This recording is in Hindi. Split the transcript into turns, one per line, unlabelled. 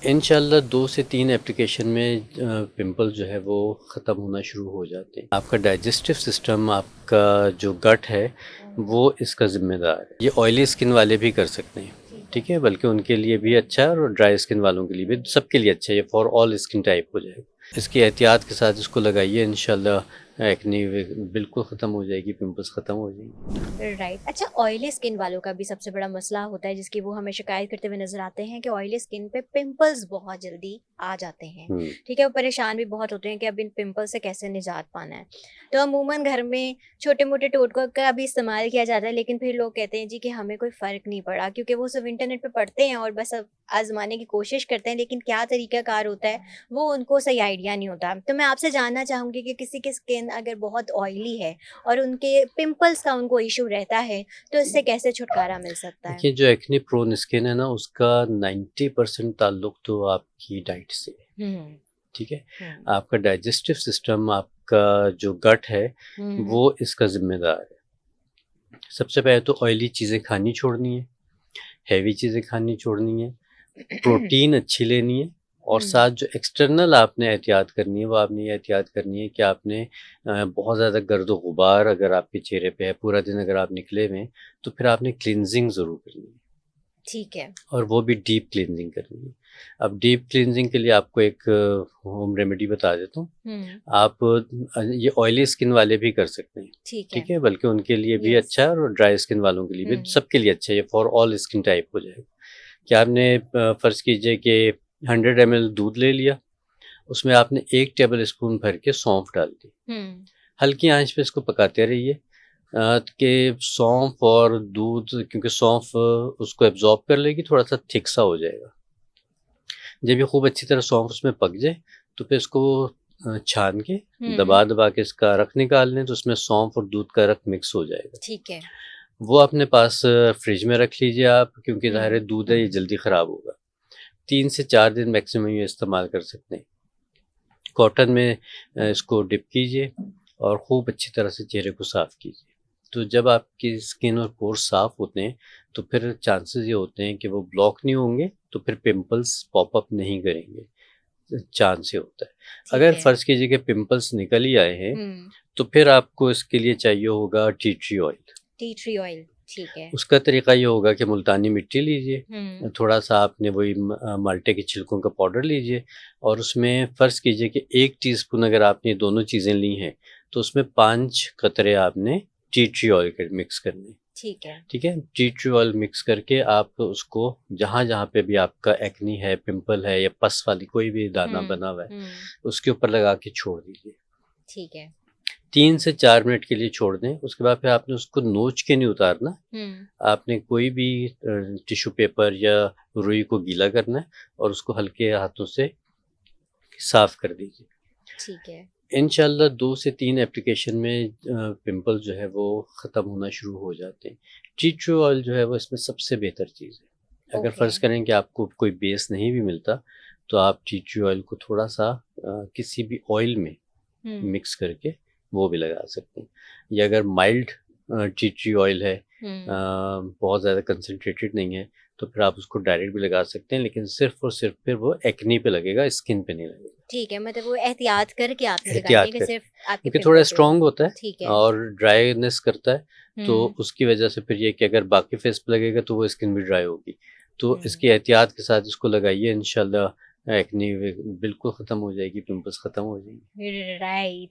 इंशाल्लाह 2 से 3 एप्लीकेशन में पिंपल जो है वो ख़त्म होना शुरू हो जाते हैं। आपका डाइजेस्टिव सिस्टम, आपका जो गट है, वो इसका ज़िम्मेदार है। ये ऑयली स्किन वाले भी कर सकते हैं, ठीक है? बल्कि उनके लिए भी अच्छा है और ड्राई स्किन वालों के लिए भी, सबके लिए अच्छा है। ये फॉर ऑल स्किन टाइप हो जाएगा। इसकी एहतियात के साथ इसको लगाइए, इंशाल्लाह एक्ने बिल्कुल ख़त्म हो जाएगी, पिंपल्स ख़त्म हो जाएंगी।
राइट। अच्छा, ऑयली स्किन वालों का भी सबसे बड़ा मसला होता है जिसकी वो हमें शिकायत करते हुए नजर आते हैं कि ऑयली स्किन पे पिंपल्स बहुत जल्दी आ जाते हैं।
हुँ।
ठीक है, वो परेशान भी बहुत होते हैं कि अब इन पिंपल से कैसे निजात पाना है। तो अमूमन घर में छोटे मोटे टोटकों का भी इस्तेमाल किया जाता है, लेकिन फिर लोग कहते हैं जी कि हमें कोई फ़र्क नहीं पड़ा, क्योंकि वो सब इंटरनेट पे पढ़ते हैं और बस अब आजमाने की कोशिश करते हैं, लेकिन क्या तरीकाकार होता है वो उनको सही आइडिया नहीं होता। तो मैं आपसे जानना चाहूँगी कि किसी की स्किन अगर बहुत ऑयली है और उनके पिंपल्स का उनको इश्यू रहता है, तो इससे कैसे छुटकारा मिल सकता है?
देखिए, जो एक्ने प्रोन स्किन है ना, उसका 90% ताल्लुक तो आपकी डाइट से है,
हुँ,
ठीक है?
हुँ,
आपका डाइजेस्टिव सिस्टम, आपका जो गट है,
हुँ,
वो इसका ज़िम्मेदार है। सबसे पहले तो ऑयली चीज़ें खानी छोड़नी है, हेवी चीज़ें खानी छोड़नी है,
हुँ।
प्रोटीन अच्छी लेनी है, और
हुँ,
साथ जो एक्सटर्नल आपने एहतियात करनी है, वो आपने ये एहतियात करनी है कि आपने बहुत ज़्यादा गर्द-ओ-गुबार अगर आपके चेहरे पे है, पूरा दिन अगर आप निकले हुए हैं, तो फिर आपने क्लींजिंग ज़रूर करनी है।
ठीक है।
और वो भी डीप क्लींजिंग करनी है। अब डीप क्लींजिंग के लिए आपको एक होम रेमेडी बता देता हूँ।
हुँ,
आप ये ऑयली स्किन वाले भी कर सकते हैं,
ठीक है।
ठीक है? बल्कि उनके लिए भी
यस।
अच्छा है और ड्राई स्किन वालों के लिए भी,
हुँ,
सबके लिए अच्छा है। ये फॉर ऑल स्किन टाइप हो जाएगा। कि आपने फ़र्ज़ कीजिए कि 100 ml दूध ले लिया, उसमें आपने 1 टेबल स्पून भर के सौंफ डाल दी।
हुँ,
हल्की आँच पे इसको पकाते रहिए, कि सौंफ और दूध, क्योंकि सौंफ उसको एब्ज़ॉर्ब कर लेगी, थोड़ा-सा थिक सा हो जाएगा। जब ये खूब अच्छी तरह सौंफ उसमें पक जाए, तो फिर इसको छान के
हुँ,
दबा-दबा के इसका रस निकाल लें, तो उसमें सौंफ और दूध का रस मिक्स हो जाएगा।
ठीक है।
वो अपने पास फ्रिज में रख लीजिए आप, क्योंकि ज़ाहिर है
हुँ,
दूध है, ये जल्दी ख़राब होगा। 3 से 4 दिन मैक्सिमम ये इस्तेमाल कर सकते हैं। कॉटन में इसको डिप कीजिए और खूब अच्छी तरह से चेहरे को साफ़ कीजिए। तो जब आपकी स्किन और पोर्स साफ़ होते हैं, तो फिर चांसेस ये होते हैं कि वो ब्लॉक नहीं होंगे, तो फिर पिंपल्स पॉप अप नहीं करेंगे। चांस ये होता है।
ठीक
अगर
है।
फ़र्ज़ कीजिए कि पिंपल्स निकल ही आए हैं,
हुँ,
तो फिर आपको इसके लिए चाहिए होगा tea tree oil.
Tea tree oil, ठीक है।
उसका तरीका ये होगा कि मुल्तानी मिट्टी
हुँ,
लीजिए, थोड़ा-सा आपने वही माल्टे के छिलकों का पाउडर लीजिए, और उसमें फ़र्ज़ कीजिए कि 1 टीस्पून अगर आपने ये दोनों चीज़ें ली हैं, तो उसमें 5 कतरे आपने टी ट्री ऑयल के मिक्स करने हैं,
ठीक है।
ठीक है? टी ट्री ऑयल मिक्स करके आप उसको जहाँ-जहाँ पे भी आपका एक्ने है, पिंपल है या पस वाली कोई भी दाना
हुँ,
बना हुआ है,
हुँ,
उसके ऊपर लगा के छोड़ दीजिए।
ठीक है।
3 से 4 मिनट के लिए छोड़ दें, उसके बाद फिर आपने उसको नोच के नहीं उतारना।
हुँ,
आपने कोई भी टिश्यू पेपर या रुई को गीला करना है और उसको हल्के हाथों से साफ़ कर दीजिए।
ठीक है।
इंशाल्लाह 2 से 3 एप्लीकेशन में पिंपल जो है वो ख़त्म होना शुरू हो जाते हैं। टी ट्री ऑयल जो है वो इसमें सबसे बेहतर चीज़ है। अगर
ओके।
फ़र्ज़ करें कि आपको कोई बेस नहीं भी मिलता, तो आप टी ट्री ऑयल को थोड़ा-सा किसी भी ऑयल में
हुँ,
मिक्स करके वो भी लगा सकते हैं। या अगर माइल्ड टी ट्री ऑयल है,
हुँ।
बहुत ज़्यादा कंसंट्रेटेड नहीं है, तो फिर आप उसको डायरेक्ट भी लगा सकते हैं, लेकिन सिर्फ़ और सिर्फ़ फिर वो एक्ने पे लगेगा, स्किन पे नहीं लगेगा।
ठीक है, मतलब वो एहतियात करके आपने लगानी है
एहतियात
कि
करें,
सिर्फ़ आपके
क्योंकि थोड़ा
पिंपल पे
स्ट्रॉन्ग होता है
ठीक है।
और ड्राईनेस करता है, तो
हुँ,
उसकी वजह से फिर ये कि अगर बाकी फेस पे लगेगा तो वो स्किन भी ड्राई होगी। तो
हुँ।
इसकी एहतियात के साथ इसको लगाइए, इंशाल्लाह एक्ने बिल्कुल ख़त्म हो जाएगी, पिंपल्स ख़त्म हो जाएंगे।
राइट।